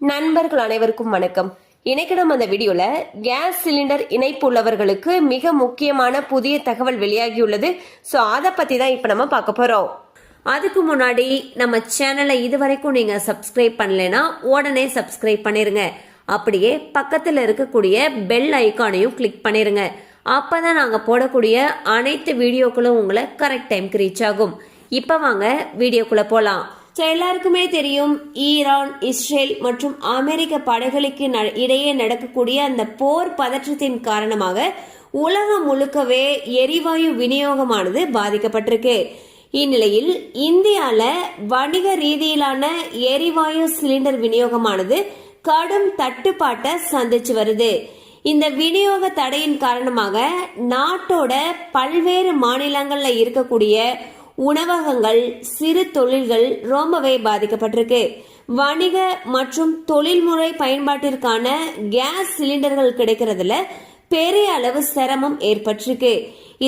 நண்பர்கள் அனைவருக்கும் வணக்கம். இன்னைக்கு நம்ம அந்த வீடியோல கேஸ் சிலிண்டர் இணைப்பு உள்ளவர்களுக்கு மிக முக்கியமான புதிய தகவல் வெளியாகியுள்ளது. ஸோ அதை பத்தி தான் இப்ப நம்ம பார்க்க போறோம். அதுக்கு முன்னாடி நம்ம சேனலை இதுவரைக்கும் நீங்க சப்ஸ்கிரைப் பண்ணலைன்னா உடனே சப்ஸ்கிரைப் பண்ணிருங்க. அப்படியே பக்கத்துல இருக்கக்கூடிய பெல் ஐக்கானையும் கிளிக் பண்ணிருங்க. அப்பதான் நாங்க போடக்கூடிய அனைத்து வீடியோக்களும் உங்களை கரெக்ட் டைம்க்கு ரீச் ஆகும். இப்ப வாங்க வீடியோக்குள்ள போலாம். எல்லாருக்குமே தெரியும், ஈரான், இஸ்ரேல் மற்றும் அமெரிக்க படைகளுக்கு இடையே நடக்கக்கூடிய அந்த போர் பதற்றத்தின் காரணமாக உலகம் முழுக்கவே எரிவாயு விநியோகமானது பாதிக்கப்பட்டிருக்கு. இந்நிலையில் இந்தியால வணிக ரீதியிலான எரிவாயு சிலிண்டர் விநியோகமானது கடும் தட்டுப்பாட்டை சந்திச்சு வருது. இந்த விநியோக தடையின் காரணமாக நாட்டோட பல்வேறு மாநிலங்கள்ல இருக்கக்கூடிய உணவகங்கள், சிறு தொழில்கள் ரொம்பவே பாதிக்கப்பட்டிருக்கு. வணிக மற்றும் தொழில்முறை பயன்பாட்டிற்கான கேஸ் சிலிண்டர்கள் கிடைக்கிறதுல பெரிய அளவு சிரமம் ஏற்பட்டிருக்கு.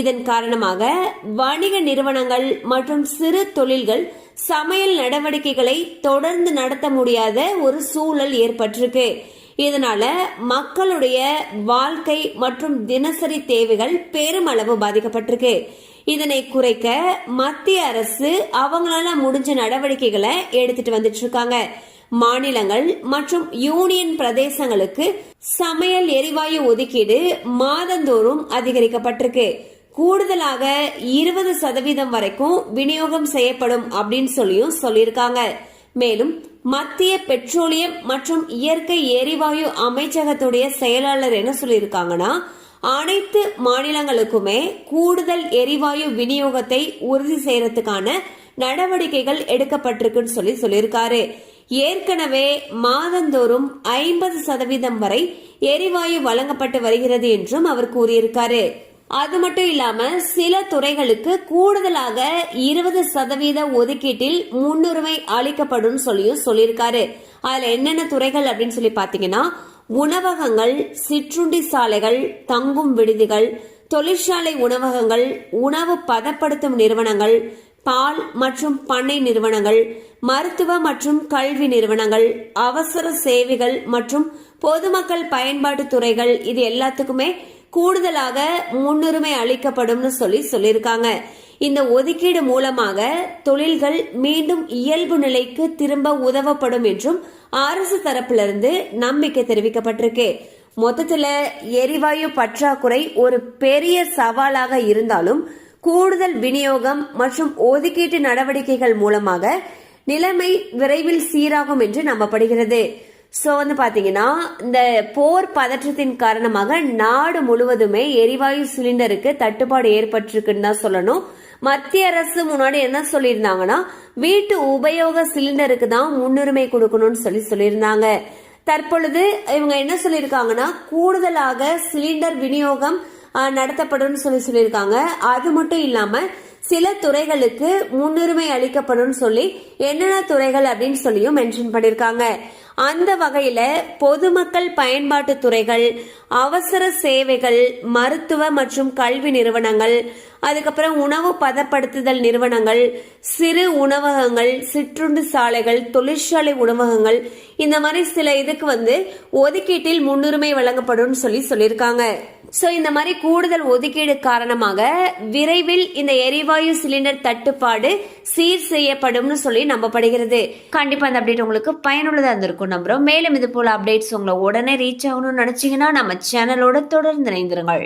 இதன் காரணமாக வணிக நிறுவனங்கள் மற்றும் சிறு தொழில்கள் சமையல் நடவடிக்கைகளை தொடர்ந்து நடத்த முடியாத ஒரு சூழல் ஏற்பட்டிருக்கு. இதனால மக்களுடைய வாழ்க்கை மற்றும் தினசரி தேவைகள் பெருமளவு பாதிக்கப்பட்டிருக்கு. இதனை குறைக்க மத்திய அரசு அவங்களால முடிஞ்ச நடவடிக்கைகளை எடுத்துட்டு வந்துட்டு இருக்காங்க. மாநிலங்கள் மற்றும் யூனியன் பிரதேசங்களுக்கு சமையல் எரிவாயு ஒதுக்கீடு மாதந்தோறும் அதிகரிக்கப்பட்டிருக்கு. கூடுதலாக 20% வரைக்கும் விநியோகம் செய்யப்படும் அப்படின்னு சொல்லியிருக்காங்க. மேலும் மத்திய பெட்ரோலியம் மற்றும் இயற்கை எரிவாயு அமைச்சகத்துடைய செயலாளர் என்ன சொல்லியிருக்காங்கன்னா, அனைத்து மாநிலங்களுக்குமே கூடுதல் எரிவாயு விநியோகத்தை உறுதி செய்யறதுக்கான நடவடிக்கைகள் எடுக்கப்பட்டிருக்குன்னு சொல்லியிருக்காரு. ஏற்கனவே மாதந்தோறும் 50% வரை எரிவாயு வழங்கப்பட்டு வருகிறது என்றும் அவர் கூறியிருக்காரு. அது மட்டும் இல்லாம சில துறைகளுக்கு கூடுதலாக 20% ஒதுக்கீட்டில் முன்னுரிமை அளிக்கப்படும் சொல்லியிருக்காரு. அதுல என்னென்ன துறைகள் அப்படின்னு சொல்லி பாத்தீங்கன்னா, உணவகங்கள், சிற்றுண்டி சாலைகள், தங்கும் விடுதிகள், தொழிற்சாலை உணவகங்கள், உணவு பதப்படுத்தும் நிறுவனங்கள், பால் மற்றும் பண்ணை நிறுவனங்கள், மருத்துவ மற்றும் கல்வி நிறுவனங்கள், அவசர சேவைகள் மற்றும் பொதுமக்கள் பயன்பாட்டு துறைகள், இது எல்லாத்துக்குமே கூடுதலாக முன்னுரிமை அளிக்கப்படும் சொல்லியிருக்காங்க. இந்த ஒதுக்கீடு மூலமாக தொழில்கள் மீண்டும் இயல்பு நிலைக்கு திரும்ப உதவப்படும் என்றும் அரசு தரப்பிலிருந்து நம்பிக்கை தெரிவிக்கப்பட்டிருக்கு. மொத்தத்துல எரிவாயு பற்றாக்குறை ஒரு பெரிய சவாலாக இருந்தாலும் கூடுதல் விநியோகம் மற்றும் ஒதுக்கீட்டு நடவடிக்கைகள் மூலமாக நிலைமை விரைவில் சீராகும் என்று நம்பப்படுகிறது. சோ பாத்தீங்கன்னா, இந்த போர் பதற்றத்தின் காரணமாக நாடு முழுவதுமே எரிவாயு சிலிண்டருக்கு தட்டுப்பாடு ஏற்பட்டிருக்குன்னு தான் சொல்லணும். மத்திய அரசு முன்னாடி என்ன சொல்லியிருந்தாங்கன்னா, வீட்டு உபயோக சிலிண்டருக்கு தான் முன்னுரிமை கொடுக்கணும்னு சொல்லியிருந்தாங்க. தற்பொழுது இவங்க என்ன சொல்லியிருக்காங்கன்னா, கூடுதலாக சிலிண்டர் விநியோகம் நடத்தப்படும் சொல்லியிருக்காங்க. அது மட்டும் இல்லாம சில துறைகளுக்கு முன்னுரிமை அளிக்கப்படும் சொல்லி என்னென்ன துறைகள் அப்படின்னு சொல்லியும் மென்ஷன் பண்ணிருக்காங்க. அந்த வகையில பொதுமக்கள் பயன்பாட்டு துறைகள், அவசர சேவைகள், மருத்துவ மற்றும் கல்வி நிறுவனங்கள், அதுக்கப்புறம் உணவு பதப்படுத்துதல் நிறுவனங்கள், சிறு உணவகங்கள், சிற்றுண்டு சாலைகள், தொழிற்சாலை உணவகங்கள், இந்த மாதிரி சில இதுக்கு ஒதுக்கீட்டில் முன்னுரிமை வழங்கப்படும் சொல்லியிருக்காங்க. சோ இந்த மாதிரி கூடுதல் ஒதுக்கீடு காரணமாக விரைவில் இந்த எரிவாயு சிலிண்டர் தட்டுப்பாடு சீர் செய்யப்படும் சொல்லி நம்பப்படுகிறது. கண்டிப்பா அந்த அப்டேட் உங்களுக்கு பயனுள்ளதா இருந்திருக்கும் நம்புறோம். மேலும் இது போல அப்டேட்ஸ் உங்களை உடனே ரீச் ஆகணும்னு நினைச்சீங்கன்னா நம்ம சேனலோட தொடர்ந்து இணைந்திருங்கள்.